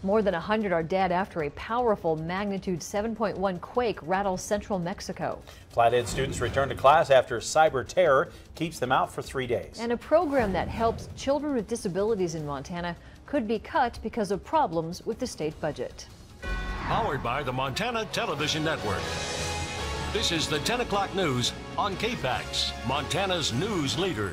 More than 100 are dead after a powerful magnitude 7.1 quake rattles central Mexico. Flathead students return to class after cyber terror keeps them out for 3 days. And a program that helps children with disabilities in Montana could be cut because of problems with the state budget. Powered by the Montana Television Network. This is the 10 o'clock news on KPAX, Montana's news leader.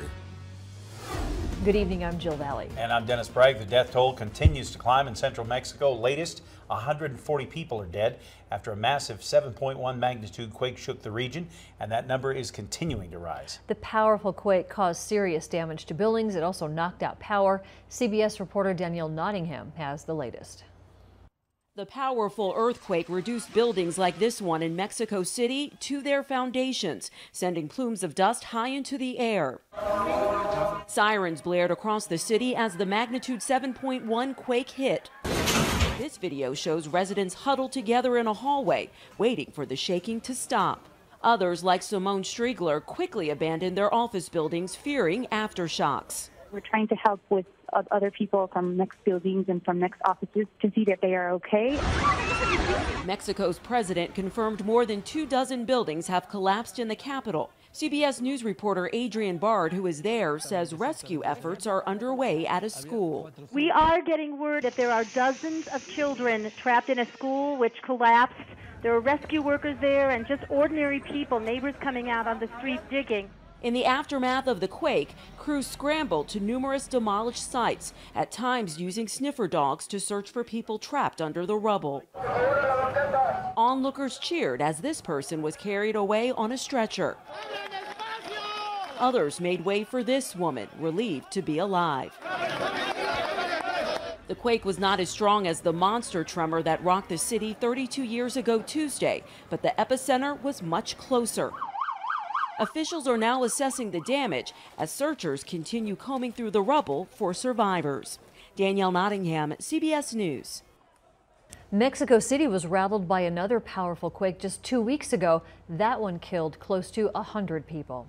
Good evening, I'm Jill Valley. And I'm Dennis Bragg. The death toll continues to climb in central Mexico. Latest, 140 people are dead after a massive 7.1 magnitude quake shook the region, and that number is continuing to rise. The powerful quake caused serious damage to buildings. It also knocked out power. CBS reporter Danielle Nottingham has the latest. The powerful earthquake reduced buildings like this one in Mexico City to their foundations, sending plumes of dust high into the air. Sirens blared across the city as the magnitude 7.1 quake hit. This video shows residents huddled together in a hallway, waiting for the shaking to stop. Others, like Simone Striegler, quickly abandoned their office buildings, fearing aftershocks. We're trying to help with other people from next buildings and from next offices to see that they are okay. Mexico's president confirmed more than 24 buildings have collapsed in the capital. CBS News reporter Adrian Bard, who is there, says rescue efforts are underway at a school. We are getting word that there are dozens of children trapped in a school which collapsed. There are rescue workers there and just ordinary people, neighbors coming out on the street digging. In the aftermath of the quake, crews scrambled to numerous demolished sites, at times using sniffer dogs to search for people trapped under the rubble. Onlookers cheered as this person was carried away on a stretcher. Others made way for this woman, relieved to be alive. The quake was not as strong as the monster tremor that rocked the city 32 years ago Tuesday, but the epicenter was much closer. Officials are now assessing the damage as searchers continue combing through the rubble for survivors. Danielle Nottingham, CBS News. Mexico City was rattled by another powerful quake just 2 weeks ago. That one killed close to 100 people.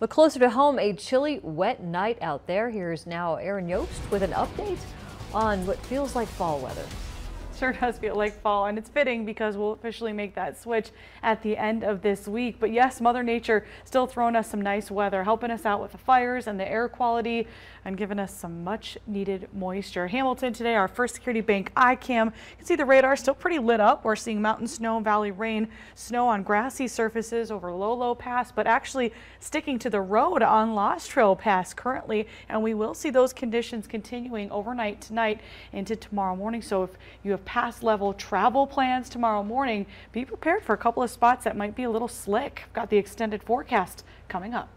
But closer to home, a chilly, wet night out there. Here's now Aaron Yost with an update on what feels like fall weather. Sure does feel like fall, and it's fitting because we'll officially make that switch at the end of this week. But yes, Mother Nature still throwing us some nice weather, helping us out with the fires and the air quality and giving us some much needed moisture. Hamilton today, our First Security Bank iCam. You can see the radar still pretty lit up. We're seeing mountain snow, valley rain, snow on grassy surfaces over Lolo Pass, but actually sticking to the road on Lost Trail Pass currently. And we will see those conditions continuing overnight tonight into tomorrow morning. So if you have pass level travel plans tomorrow morning, be prepared for a couple of spots that might be a little slick. Got the extended forecast coming up.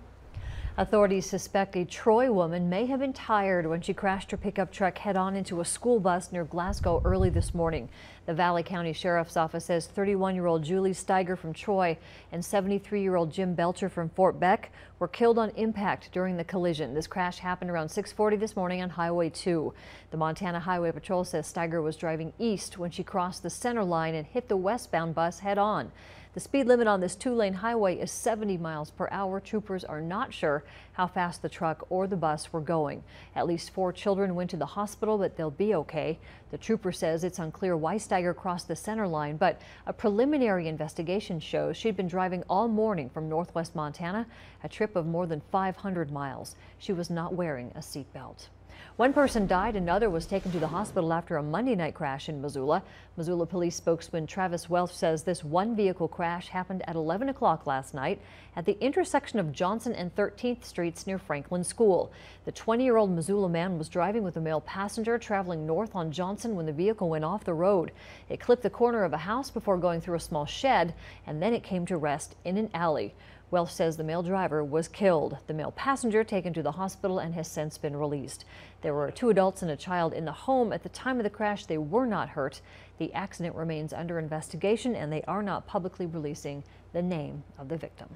Authorities suspect a Troy woman may have been tired when she crashed her pickup truck head-on into a school bus near Glasgow early this morning. The Valley County Sheriff's Office says 31-year-old Julie Steiger from Troy and 73-year-old Jim Belcher from Fort Beck were killed on impact during the collision. This crash happened around 6:40 this morning on Highway 2. The Montana Highway Patrol says Steiger was driving east when she crossed the center line and hit the westbound bus head-on. The speed limit on this two-lane highway is 70 miles per hour. Troopers are not sure how fast the truck or the bus were going. At least 4 children went to the hospital, but they'll be okay. The trooper says it's unclear why Steiger crossed the center line, but a preliminary investigation shows she'd been driving all morning from northwest Montana, a trip of more than 500 miles. She was not wearing a seatbelt. One person died, another was taken to the hospital after a Monday night crash in Missoula. Missoula police spokesman Travis Welch says this one vehicle crash happened at 11 o'clock last night at the intersection of Johnson and 13th Streets near Franklin School. The 20-year-old Missoula man was driving with a male passenger traveling north on Johnson when the vehicle went off the road. It clipped the corner of a house before going through a small shed, and then it came to rest in an alley. Welch says the male driver was killed. The male passenger taken to the hospital and has since been released. There were 2 adults and a child in the home. At the time of the crash, they were not hurt. The accident remains under investigation, and they are not publicly releasing the name of the victim.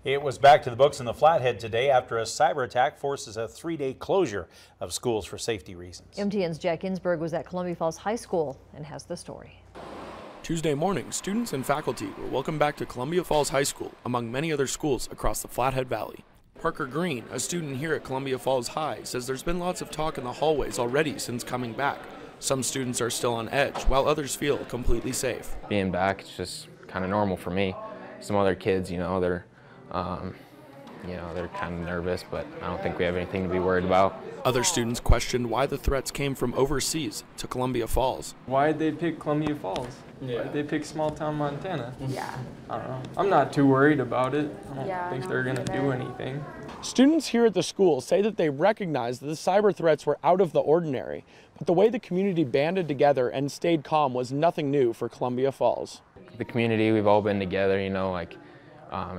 It was back to the books in the Flathead today after a cyber attack forces a 3-day closure of schools for safety reasons. MTN's Jack Ginsburg was at Columbia Falls High School and has the story. Tuesday morning, students and faculty were welcomed back to Columbia Falls High School, among many other schools across the Flathead Valley. Parker Green, a student here at Columbia Falls High, says there's been lots of talk in the hallways already since coming back, Some students are still on edge, while others feel completely safe. Being back, it's just kind of normal for me. Some other kids, they're kind of nervous, but I don't think we have anything to be worried about. Other students questioned why the threats came from overseas to Columbia Falls. Why did they pick Columbia Falls? Yeah. Why did they pick small town Montana? Yeah. I don't know. I'm not too worried about it. I don't think they're going to do anything. Students here at the school say that they recognize that the cyber threats were out of the ordinary, but the way the community banded together and stayed calm was nothing new for Columbia Falls. The community, we've all been together,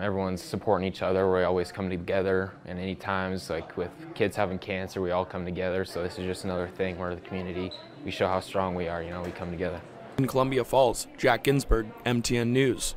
everyone's supporting each other. We always come together, and any times, like with kids having cancer, we all come together. So this is just another thing where the community, we show how strong we are, we come together. In Columbia Falls, Jack Ginsburg, MTN News.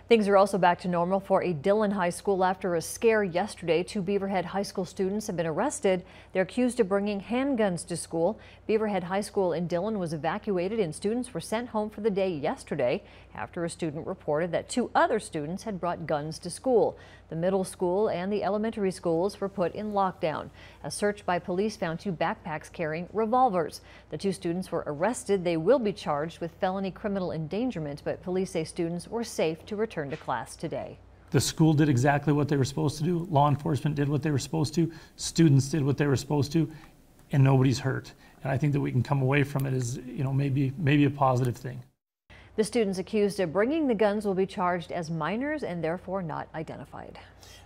Things are also back to normal for a Dillon High School after a scare yesterday. 2 Beaverhead High School students have been arrested. They're accused of bringing handguns to school. Beaverhead High School in Dillon was evacuated and students were sent home for the day yesterday after a student reported that 2 other students had brought guns to school. The middle school and the elementary schools were put in lockdown. A search by police found 2 backpacks carrying revolvers. The 2 students were arrested. They will be charged with felony criminal endangerment, but police say students were safe to return to class today. The school did exactly what they were supposed to do. Law enforcement did what they were supposed to. Students did what they were supposed to, and nobody's hurt. And I think that we can come away from it as, maybe a positive thing. The students accused of bringing the guns will be charged as minors and therefore not identified.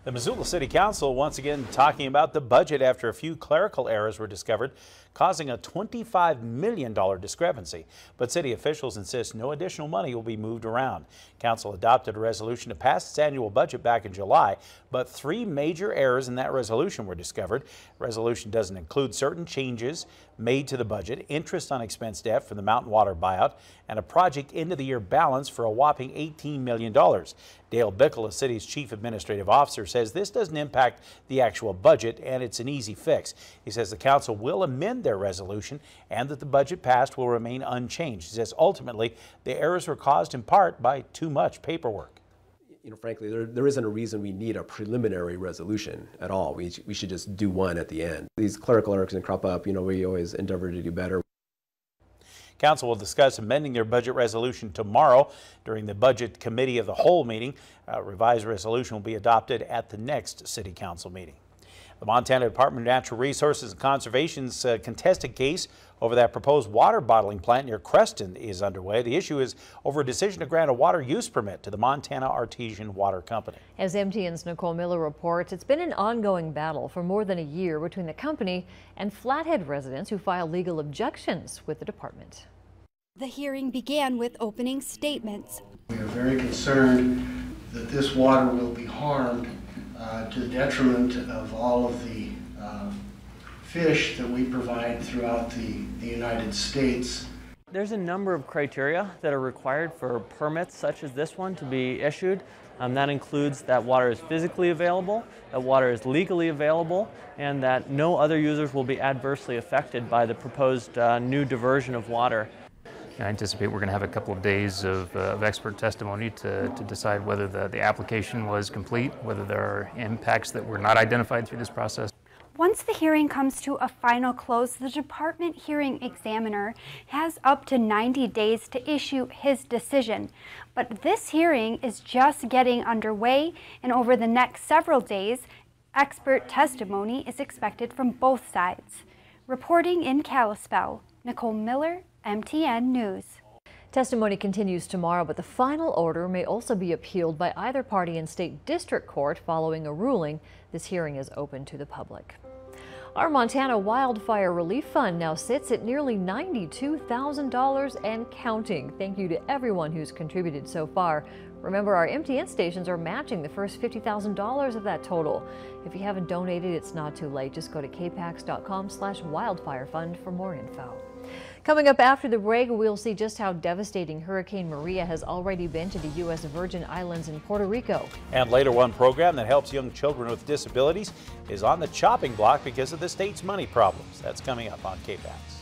The Missoula City Council once again talking about the budget after a few clerical errors were discovered, causing a $25 million discrepancy. But city officials insist no additional money will be moved around. Council adopted a resolution to pass its annual budget back in July, but 3 major errors in that resolution were discovered. The resolution doesn't include certain changes made to the budget, interest on expense debt from the Mountain Water buyout, and a project end-of-the-year balance for a whopping $18 million. Dale Bickle, the city's chief administrative officer, says this doesn't impact the actual budget and it's an easy fix. He says the council will amend their resolution and that the budget passed will remain unchanged. He says ultimately the errors were caused in part by too much paperwork. Frankly, there isn't a reason we need a preliminary resolution at all. We should just do one at the end. These clerical errors can crop up. We always endeavor to do better. Council will discuss amending their budget resolution tomorrow during the Budget Committee of the Whole meeting. A revised resolution will be adopted at the next City Council meeting. The Montana Department of Natural Resources and Conservation's contested case over that proposed water bottling plant near Creston is underway. The issue is over a decision to grant a water use permit to the Montana Artesian Water Company. As MTN's Nicole Miller reports, it's been an ongoing battle for more than a year between the company and Flathead residents who filed legal objections with the department. The hearing began with opening statements. We are very concerned that this water will be harmed to the detriment of all of the fish that we provide throughout the United States. There's a number of criteria that are required for permits such as this one to be issued. That includes that water is physically available, that water is legally available, and that no other users will be adversely affected by the proposed new diversion of water. I anticipate we're going to have a couple of days of expert testimony to decide whether the application was complete, whether there are impacts that were not identified through this process. Once the hearing comes to a final close, the department hearing examiner has up to 90 days to issue his decision. But this hearing is just getting underway, and over the next several days, expert testimony is expected from both sides. Reporting in Kalispell, Nicole Miller, MTN News. Testimony continues tomorrow, but the final order may also be appealed by either party in state district court following a ruling. This hearing is open to the public. Our Montana Wildfire Relief Fund now sits at nearly $92,000 and counting. Thank you to everyone who's contributed so far. Remember, our MTN stations are matching the first $50,000 of that total. If you haven't donated, it's not too late. Just go to kpax.com/wildfirefund for more info. Coming up after the break, we'll see just how devastating Hurricane Maria has already been to the U.S. Virgin Islands and Puerto Rico. And later, one program that helps young children with disabilities is on the chopping block because of the state's money problems. That's coming up on KPAX.